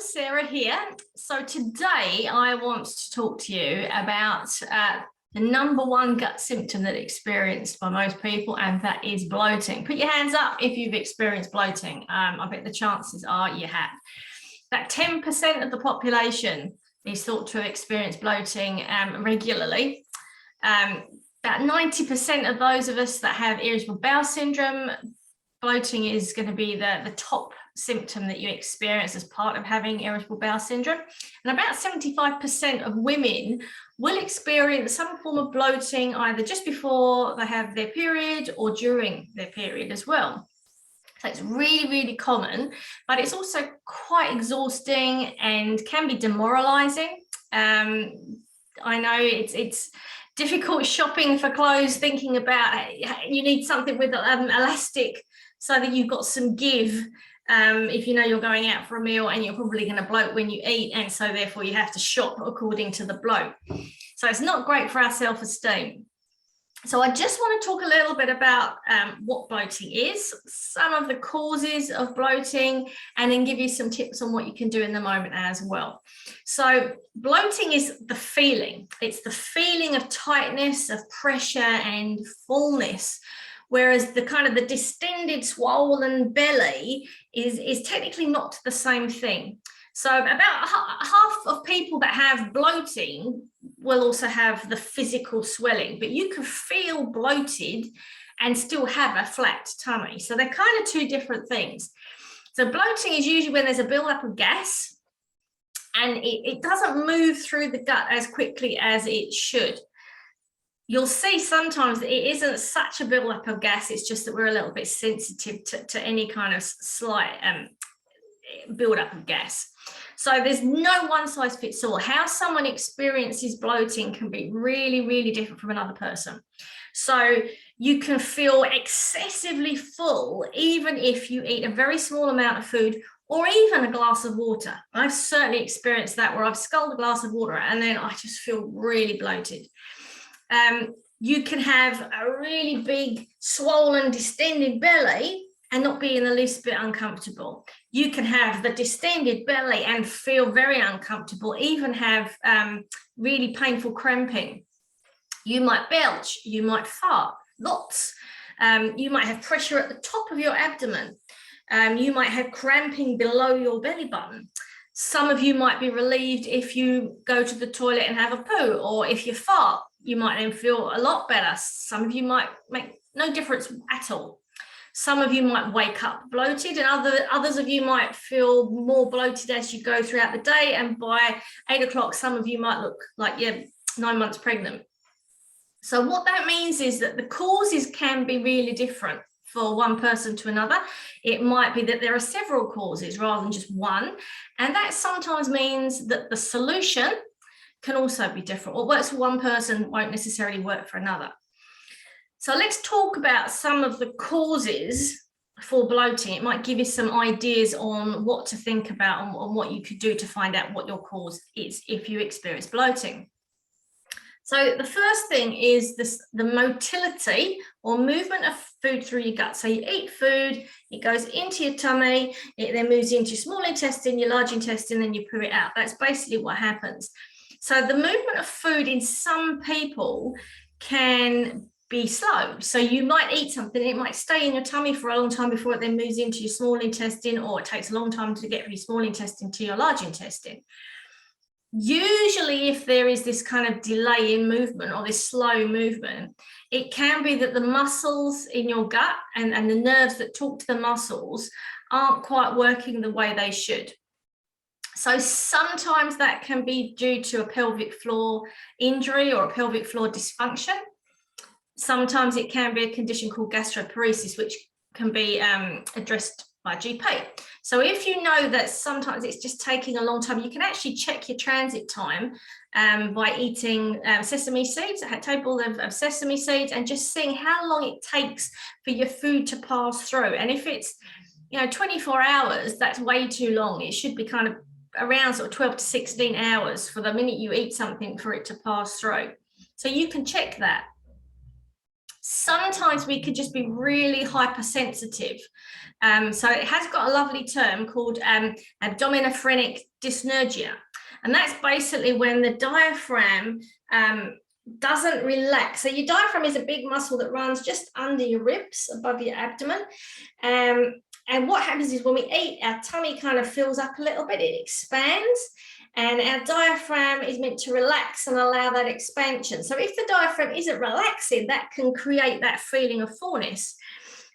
Sarah here. So today I want to talk to you about the number one gut symptom that is experienced by most people, and that is bloating. Put your hands up if you've experienced bloating. I bet the chances are you have. About 10% of the population is thought to have experienced bloating regularly. About 90% of those of us that have irritable bowel syndrome, bloating is going to be the top symptom that you experience as part of having irritable bowel syndrome. And about 75% of women will experience some form of bloating either just before they have their period or during their period as well. So it's really, really common, but it's also quite exhausting and can be demoralising. I know it's difficult shopping for clothes, thinking about you need something with elastic so that you've got some give. If you know you're going out for a meal and you're probably going to bloat when you eat, and so therefore you have to shop according to the bloat. So it's not great for our self-esteem. So I just want to talk a little bit about what bloating is, some of the causes of bloating, and then give you some tips on what you can do in the moment as well. So bloating is the feeling. It's the feeling of tightness, of pressure and fullness. Whereas the kind of the distended, swollen belly is technically not the same thing. So about half of people that have bloating will also have the physical swelling, but you can feel bloated and still have a flat tummy. So they're kind of two different things. So bloating is usually when there's a buildup of gas and it doesn't move through the gut as quickly as it should. You'll see sometimes that it isn't such a buildup of gas, it's just that we're a little bit sensitive to any kind of slight buildup of gas. So there's no one size fits all. How someone experiences bloating can be really, really different from another person. So you can feel excessively full even if you eat a very small amount of food or even a glass of water. I've certainly experienced that, where I've sculled a glass of water and then I just feel really bloated. You can have a really big, swollen, distended belly and not be in the least bit uncomfortable. You can have the distended belly and feel very uncomfortable, even have really painful cramping. You might belch, you might fart, lots. You might have pressure at the top of your abdomen. You might have cramping below your belly button. Some of you might be relieved if you go to the toilet and have a poo, or if you fart, you might then feel a lot better. Some of you might make no difference at all. Some of you might wake up bloated, and others of you might feel more bloated as you go throughout the day, and by 8 o'clock, some of you might look like you're 9 months pregnant. So what that means is that the causes can be really different for one person to another. It might be that there are several causes rather than just one, and that sometimes means that the solution can also be different. What works for one person won't necessarily work for another. So let's talk about some of the causes for bloating. It might give you some ideas on what to think about and on what you could do to find out what your cause is if you experience bloating. So the first thing is the motility or movement of food through your gut. So you eat food, it goes into your tummy, it then moves into your small intestine, your large intestine, then you poo it out. That's basically what happens. So the movement of food in some people can be slow. So you might eat something, it might stay in your tummy for a long time before it then moves into your small intestine, or it takes a long time to get from your small intestine to your large intestine. Usually, if there is this kind of delay in movement or this slow movement, it can be that the muscles in your gut and the nerves that talk to the muscles aren't quite working the way they should. So sometimes that can be due to a pelvic floor injury or a pelvic floor dysfunction. Sometimes it can be a condition called gastroparesis, which can be addressed by GP. So if you know that sometimes it's just taking a long time, you can actually check your transit time by eating sesame seeds, a table of sesame seeds, and just seeing how long it takes for your food to pass through. And if it's 24 hours, that's way too long. It should be kind of around sort of 12 to 16 hours for the minute you eat something for it to pass through. So you can check that. Sometimes we could just be really hypersensitive. So it has got a lovely term called abdominophrenic dysnergia. And that's basically when the diaphragm doesn't relax. So your diaphragm is a big muscle that runs just under your ribs, above your abdomen. And what happens is when we eat, our tummy kind of fills up a little bit, it expands, and our diaphragm is meant to relax and allow that expansion. So if the diaphragm isn't relaxing, that can create that feeling of fullness.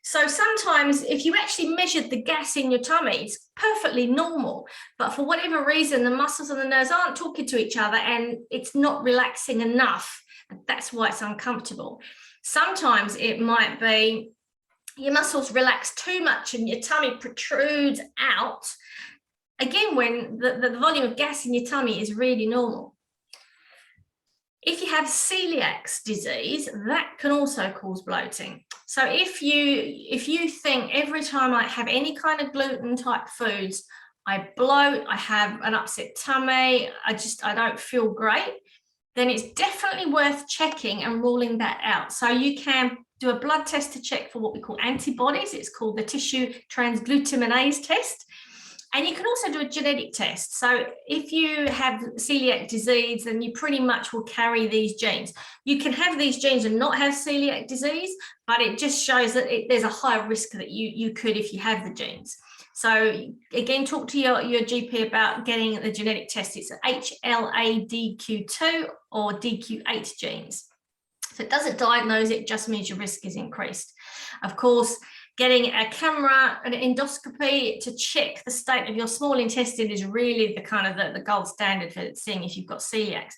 So sometimes if you actually measured the gas in your tummy, it's perfectly normal, but for whatever reason, the muscles and the nerves aren't talking to each other and it's not relaxing enough. That's why it's uncomfortable. Sometimes it might be your muscles relax too much and your tummy protrudes out. Again, when the volume of gas in your tummy is really normal. If you have celiac disease, that can also cause bloating. So if you think every time I have any kind of gluten type foods, I bloat, I have an upset tummy, I don't feel great, then it's definitely worth checking and ruling that out. So you can do a blood test to check for what we call antibodies. It's called the tissue transglutaminase test. And you can also do a genetic test. So if you have celiac disease, then you pretty much will carry these genes. You can have these genes and not have celiac disease, but it just shows that there's a higher risk that you could if you have the genes. So again, talk to your GP about getting the genetic test. It's HLA-DQ2 or DQ8 genes. So it doesn't diagnose it, just means your risk is increased. Of course, getting a camera, an endoscopy to check the state of your small intestine is really the kind of the gold standard for seeing if you've got celiacs.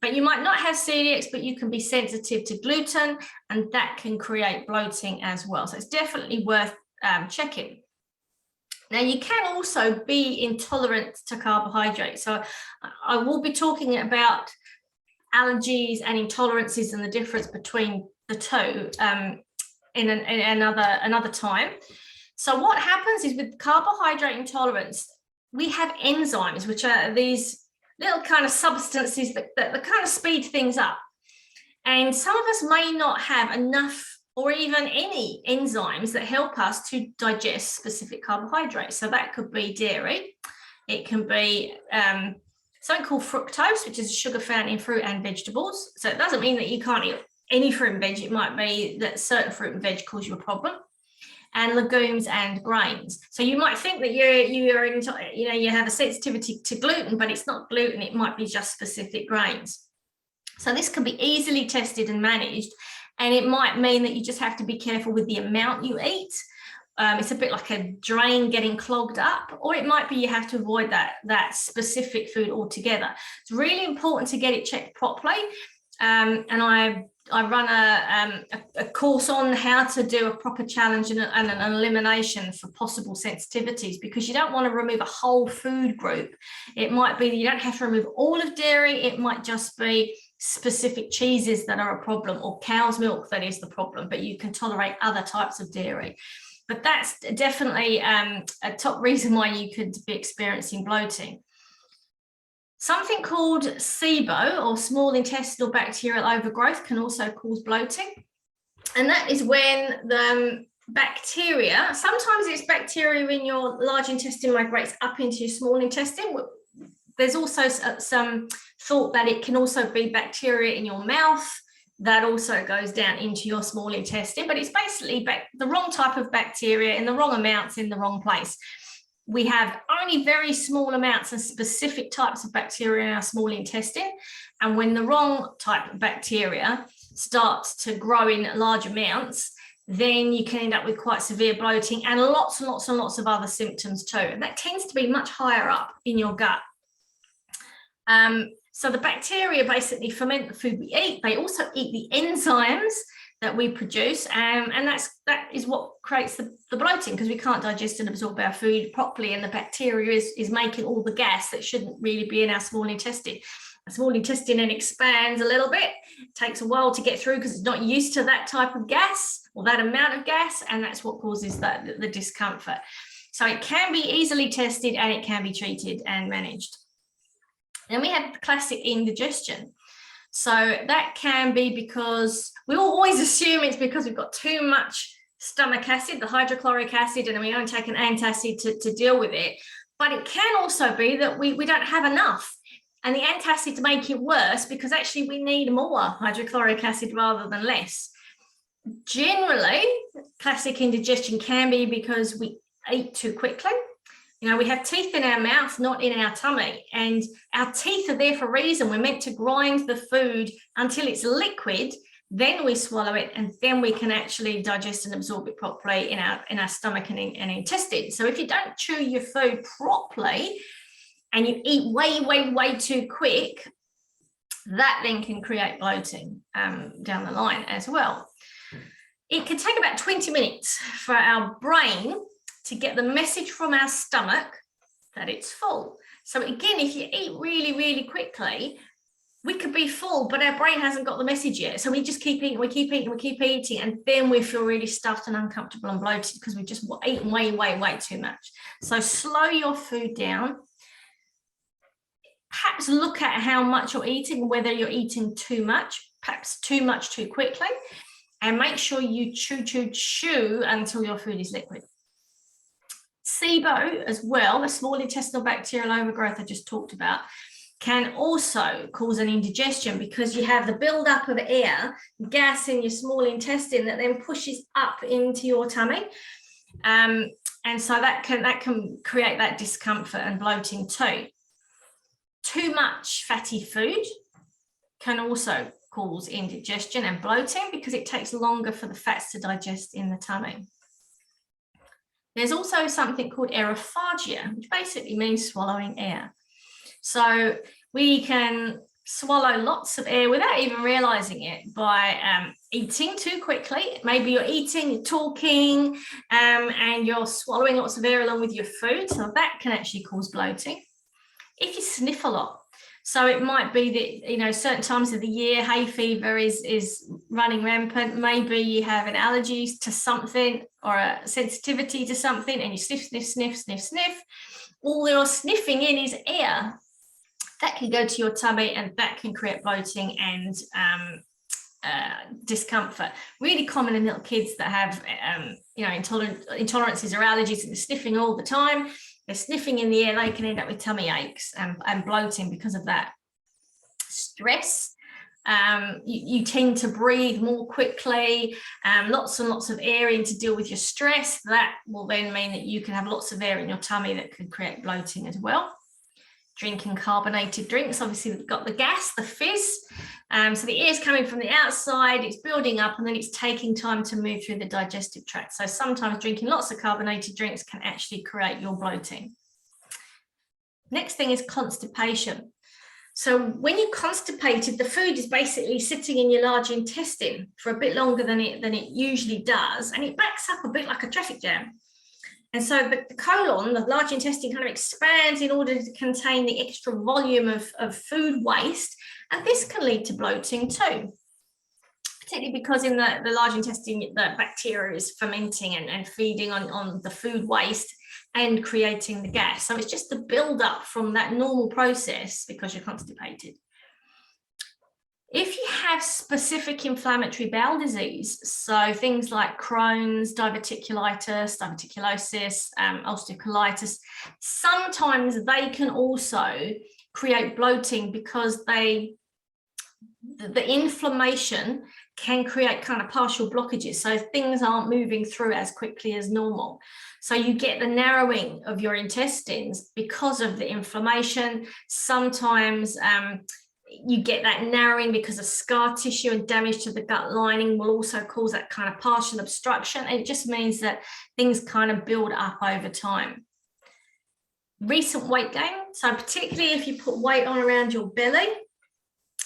But you might not have celiacs, but you can be sensitive to gluten, and that can create bloating as well. So it's definitely worth checking. Now, you can also be intolerant to carbohydrate. So I will be talking about allergies and intolerances and the difference between the two in another time. So what happens is with carbohydrate intolerance, we have enzymes, which are these little kind of substances that kind of speed things up. And some of us may not have enough or even any enzymes that help us to digest specific carbohydrates. So that could be dairy. It can be something called fructose, which is a sugar found in fruit and vegetables. So it doesn't mean that you can't eat any fruit and veg. It might be that certain fruit and veg cause you a problem. And legumes and grains. So you might think that you have a sensitivity to gluten, but it's not gluten. It might be just specific grains. So this can be easily tested and managed, and it might mean that you just have to be careful with the amount you eat. It's a bit like a drain getting clogged up, or it might be you have to avoid that specific food altogether. It's really important to get it checked properly. And I run a course on how to do a proper challenge and an elimination for possible sensitivities, because you don't want to remove a whole food group. It might be that you don't have to remove all of dairy. It might just be specific cheeses that are a problem, or cow's milk that is the problem, but you can tolerate other types of dairy. But that's definitely a top reason why you could be experiencing bloating. Something called SIBO, or small intestinal bacterial overgrowth, can also cause bloating. And that is when the bacteria, sometimes it's bacteria in your large intestine migrates up into your small intestine. There's also some thought that it can also be bacteria in your mouth that also goes down into your small intestine, but it's basically the wrong type of bacteria in the wrong amounts in the wrong place. We have only very small amounts of specific types of bacteria in our small intestine. And when the wrong type of bacteria starts to grow in large amounts, then you can end up with quite severe bloating and lots and lots and lots of other symptoms too. And that tends to be much higher up in your gut. So the bacteria basically ferment the food we eat. They also eat the enzymes that we produce, and that is what creates the bloating, because we can't digest and absorb our food properly, and the bacteria is making all the gas that shouldn't really be in our small intestine. The small intestine then expands a little bit. It takes a while to get through because it's not used to that type of gas or that amount of gas, and that's what causes the discomfort. So it can be easily tested and it can be treated and managed. Then we have classic indigestion. So that can be because we always assume it's because we've got too much stomach acid, the hydrochloric acid, and we don't take an antacid to deal with it. But it can also be that we don't have enough. And the antacid to make it worse because actually we need more hydrochloric acid rather than less. Generally, classic indigestion can be because we eat too quickly. You know, we have teeth in our mouth, not in our tummy, and our teeth are there for a reason. We're meant to grind the food until it's liquid, then we swallow it, and then we can actually digest and absorb it properly in our stomach and intestine. So if you don't chew your food properly and you eat way too quick, that then can create bloating down the line as well. It can take about 20 minutes for our brain to get the message from our stomach that it's full. So again, if you eat really quickly, we could be full, but our brain hasn't got the message yet. So we just keep eating, we keep eating, and then we feel really stuffed and uncomfortable and bloated because we've just eaten way too much. So slow your food down. Perhaps look at how much you're eating, whether you're eating too much, perhaps too much too quickly, and make sure you chew until your food is liquid. SIBO as well, the small intestinal bacterial overgrowth I just talked about, can also cause an indigestion because you have the buildup of air, gas in your small intestine that then pushes up into your tummy. And so that can create that discomfort and bloating too. Too much fatty food can also cause indigestion and bloating because it takes longer for the fats to digest in the tummy. There's also something called Aerophagia, which basically means swallowing air. So we can swallow lots of air without even realizing it by eating too quickly. Maybe you're eating, you're talking, and you're swallowing lots of air along with your food. So that can actually cause bloating. If you sniff a lot, so it might be that, you know, certain times of the year, hay fever is running rampant. Maybe you have an allergy to something or a sensitivity to something, and you sniff. All you're sniffing in is air. That can go to your tummy, and that can create bloating and discomfort. Really common in little kids that have, you know, intolerances or allergies, and they're sniffing all the time. They're sniffing in the air, they can end up with tummy aches and bloating because of that. Stress, you tend to breathe more quickly, lots and lots of air in to deal with your stress. That will then mean that you can have lots of air in your tummy that could create bloating as well. Drinking carbonated drinks, obviously we've got the gas, the fizz. So the air is coming from the outside, it's building up, and then it's taking time to move through the digestive tract. So sometimes drinking lots of carbonated drinks can actually create your bloating. Next thing is constipation. So when you're constipated, the food is basically sitting in your large intestine for a bit longer than it usually does, and it backs up a bit like a traffic jam. And so the colon, the large intestine, kind of expands in order to contain the extra volume of food waste. And this can lead to bloating too, particularly because in the large intestine, the bacteria is fermenting and feeding on the food waste and creating the gas. So it's just the build-up from that normal process because you're constipated. If you have specific inflammatory bowel disease, so things like Crohn's, diverticulitis, diverticulosis, ulcerative colitis, sometimes they can also create bloating because the inflammation can create kind of partial blockages. So things aren't moving through as quickly as normal. So you get the narrowing of your intestines because of the inflammation. Sometimes you get that narrowing because of scar tissue and damage to the gut lining will also cause that kind of partial obstruction. And it just means that things kind of build up over time. Recent weight gain, so particularly if you put weight on around your belly,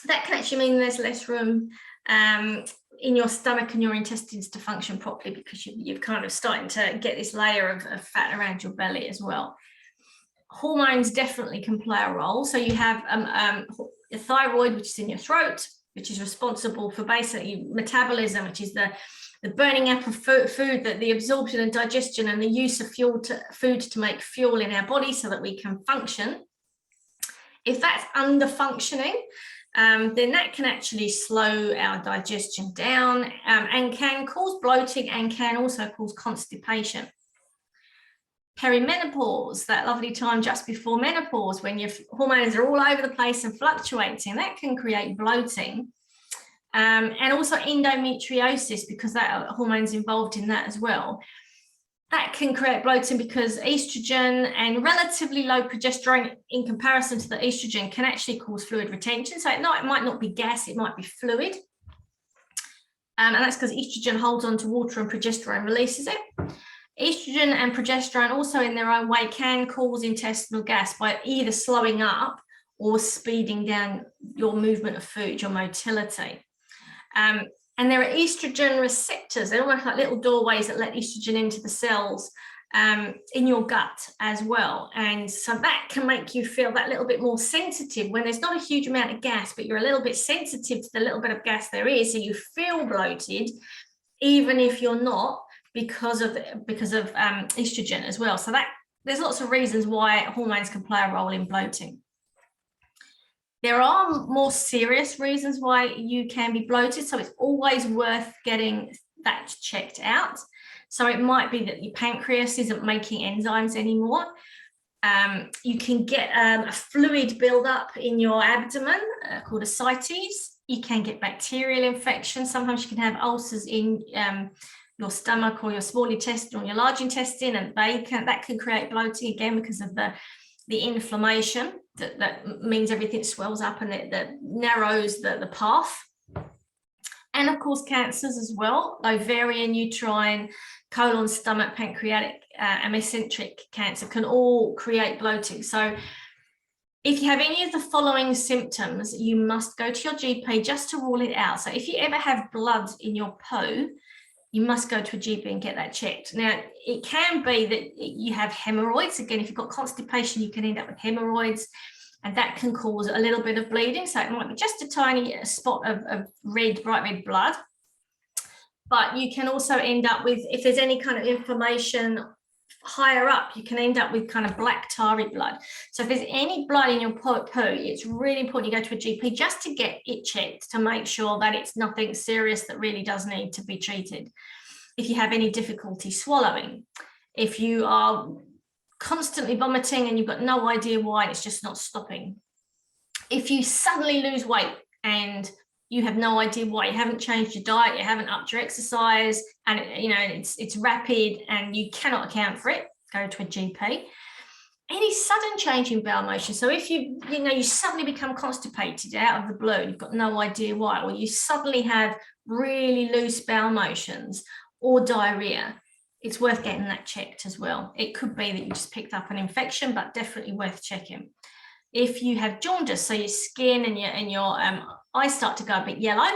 that can actually mean there's less room in your stomach and your intestines to function properly because you've kind of starting to get this layer of fat around your belly as well. Hormones definitely can play a role. So you have your thyroid, which is in your throat, which is responsible for basically metabolism, which is the burning up of food, the absorption and digestion and the use of food to make fuel in our body so that we can function. If that's under functioning, then that can actually slow our digestion down and can cause bloating and can also cause constipation. Perimenopause, that lovely time just before menopause when your hormones are all over the place and fluctuating, that can create bloating. And also endometriosis, because that hormone's involved in that as well. That can create bloating because estrogen and relatively low progesterone in comparison to the estrogen can actually cause fluid retention. So it might not be gas, it might be fluid. And that's because estrogen holds on to water and progesterone releases it. Estrogen and progesterone also in their own way can cause intestinal gas by either slowing up or speeding down your movement of food, your motility. And there are estrogen receptors. They're almost like little doorways that let estrogen into the cells in your gut as well. And so that can make you feel that little bit more sensitive when there's not a huge amount of gas, but you're a little bit sensitive to the little bit of gas there is. So you feel bloated, even if you're not, because of estrogen as well. So that there's lots of reasons why hormones can play a role in bloating. There are more serious reasons why you can be bloated, so it's always worth getting that checked out. So it might be that your pancreas isn't making enzymes anymore. You can get a fluid buildup in your abdomen called ascites. You can get bacterial infections. Sometimes you can have ulcers in your stomach or your small intestine or your large intestine, and that can create bloating again because of the inflammation. That means everything swells up and it narrows the path. And of course cancers as well, ovarian, uterine, colon, stomach, pancreatic, and mesenteric cancer can all create bloating. So if you have any of the following symptoms, you must go to your GP just to rule it out. So if you ever have blood in your poo, you must go to a GP and get that checked. Now, it can be that you have hemorrhoids. Again, if you've got constipation, you can end up with hemorrhoids, and that can cause a little bit of bleeding. So it might be just a tiny spot of red, bright red blood. But you can also end up with, if there's any kind of inflammation higher up, you can end up with kind of black tarry blood. So if there's any blood in your poo, it's really important you go to a GP just to get it checked to make sure that it's nothing serious that really does need to be treated. If you have any difficulty swallowing, if you are constantly vomiting and you've got no idea why, it's just not stopping. If you suddenly lose weight and you have no idea why, you haven't changed your diet, you haven't upped your exercise, and it's rapid and you cannot account for it, go to a GP. Any sudden change in bowel motion, so if you suddenly become constipated out of the blue, you've got no idea why, or you suddenly have really loose bowel motions or diarrhea, it's worth getting that checked as well. It could be that you just picked up an infection, but definitely worth checking. If you have jaundice, so your skin and your eyes start to go a bit yellow,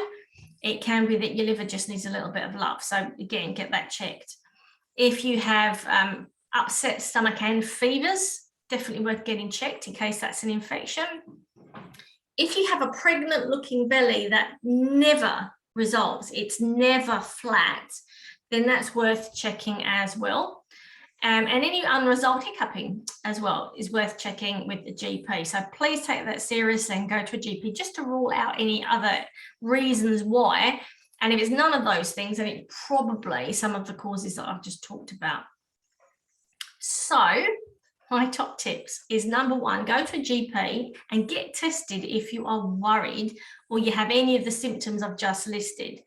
it can be that your liver just needs a little bit of love. So again, get that checked. If you have upset stomach and fevers, definitely worth getting checked in case that's an infection. If you have a pregnant looking belly that never resolves, it's never flat, then that's worth checking as well. And any unresolved hiccuping as well is worth checking with the GP. So please take that seriously and go to a GP just to rule out any other reasons why. And if it's none of those things, then it's probably some of the causes that I've just talked about. So my top tips is, number one, go to a GP and get tested if you are worried or you have any of the symptoms I've just listed.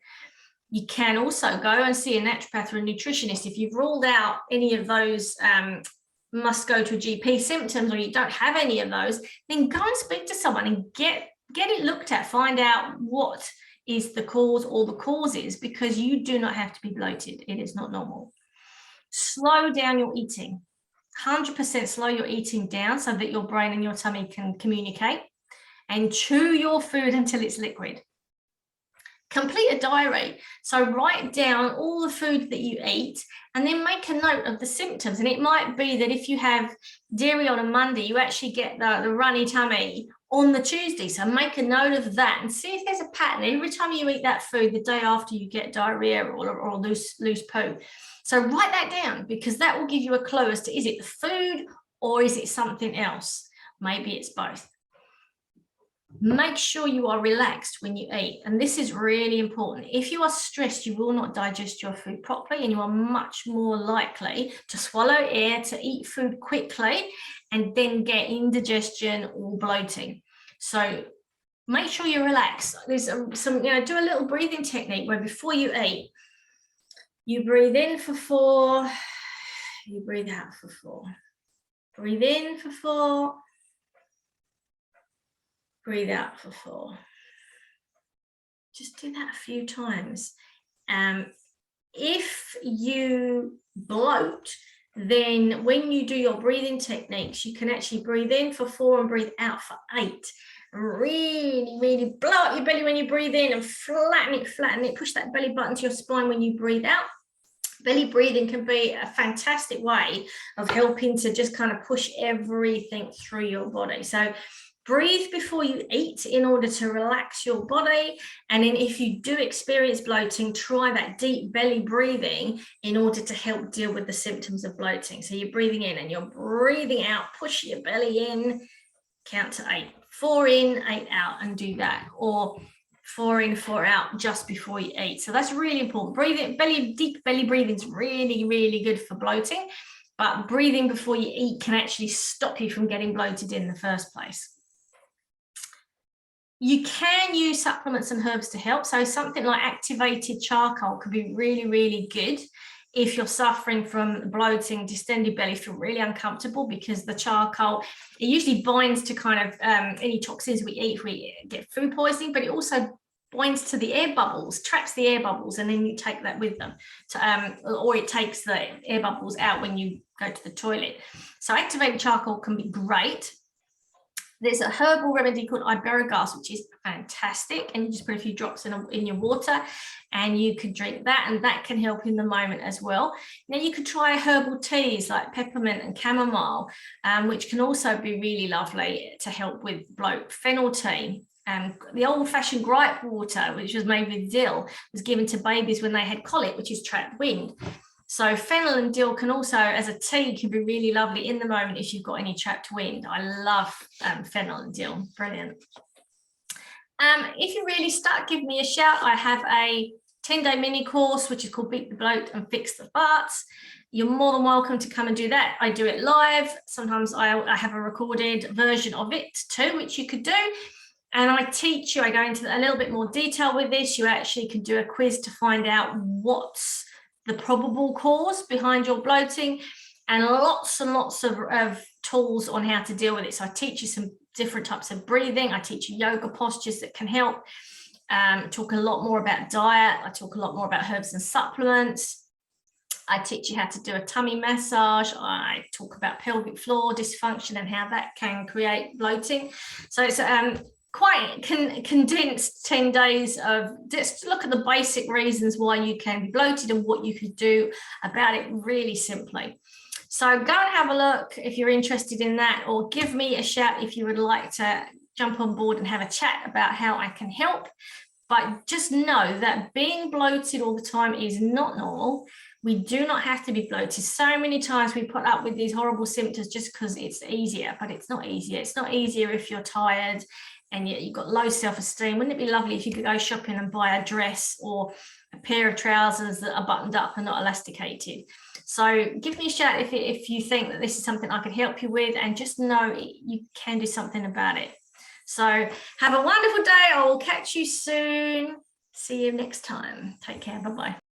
You can also go and see a naturopath or a nutritionist. If you've ruled out any of those must go to a GP symptoms, or you don't have any of those, then go and speak to someone and get it looked at, find out what is the cause or the causes, because you do not have to be bloated. It is not normal. Slow down your eating. 100% slow your eating down so that your brain and your tummy can communicate, and chew your food until it's liquid. Complete a diary. So write down all the food that you eat and then make a note of the symptoms. And it might be that if you have dairy on a Monday, you actually get the runny tummy on the Tuesday. So make a note of that and see if there's a pattern. Every time you eat that food, the day after you get diarrhea or loose poo. So write that down, because that will give you a clue as to, is it the food or is it something else? Maybe it's both. Make sure you are relaxed when you eat. And this is really important. If you are stressed, you will not digest your food properly, and you are much more likely to swallow air, to eat food quickly, and then get indigestion or bloating. So make sure you relax. There's some, do a little breathing technique where before you eat, you breathe in for 4, you breathe out for 4. Breathe in for 4. Breathe out for 4. Just do that a few times. If you bloat, then when you do your breathing techniques, you can actually breathe in for 4 and breathe out for 8. Really, really blow out your belly when you breathe in and flatten it. Push that belly button to your spine when you breathe out. Belly breathing can be a fantastic way of helping to just kind of push everything through your body. So breathe before you eat in order to relax your body. And then if you do experience bloating, try that deep belly breathing in order to help deal with the symptoms of bloating. So you're breathing in and you're breathing out, push your belly in, count to 8. 4 in, 8 out, and do that. Or 4 in, 4 out just before you eat. So that's really important. Breathing, deep belly breathing is really, really good for bloating. But breathing before you eat can actually stop you from getting bloated in the first place. You can use supplements and herbs to help. So something like activated charcoal could be really, really good if you're suffering from bloating, distended belly, feel really uncomfortable, because the charcoal, it usually binds to kind of any toxins we eat if we get food poisoning, but it also binds to the air bubbles, traps the air bubbles, and then you take that with them. Or it takes the air bubbles out when you go to the toilet. So activated charcoal can be great. There's a herbal remedy called iberogast, which is fantastic, and you just put a few drops in your water and you could drink that, and that can help in the moment as well. Now you could try herbal teas like peppermint and chamomile, which can also be really lovely to help with bloat. Fennel tea, the old-fashioned gripe water, which was made with dill, was given to babies when they had colic, which is trapped wind. So fennel and dill can also, as a tea, can be really lovely in the moment if you've got any trapped wind. I love fennel and dill, brilliant. If you're really stuck, give me a shout. I have a 10-day mini course, which is called Beat the Bloat and Fix the Farts. You're more than welcome to come and do that. I do it live. Sometimes I have a recorded version of it too, which you could do. And I teach you, I go into a little bit more detail with this. You actually can do a quiz to find out what's the probable cause behind your bloating, and lots of tools on how to deal with it. So I teach you some different types of breathing. I teach you yoga postures that can help. Talk a lot more about diet. I talk a lot more about herbs and supplements. I teach you how to do a tummy massage. I talk about pelvic floor dysfunction and how that can create bloating. So it's quite condensed 10 days of just look at the basic reasons why you can be bloated and what you could do about it really simply. So go and have a look if you're interested in that, or give me a shout if you would like to jump on board and have a chat about how I can help. But just know that being bloated all the time is not normal. We do not have to be bloated. So many times we put up with these horrible symptoms just because it's easier, but it's not easier. It's not easier if you're tired and you've got low self-esteem. Wouldn't it be lovely if you could go shopping and buy a dress or a pair of trousers that are buttoned up and not elasticated? So give me a shout if you think that this is something I can help you with, and just know you can do something about it. So have a wonderful day. I will catch you soon. See you next time. Take care. Bye-bye.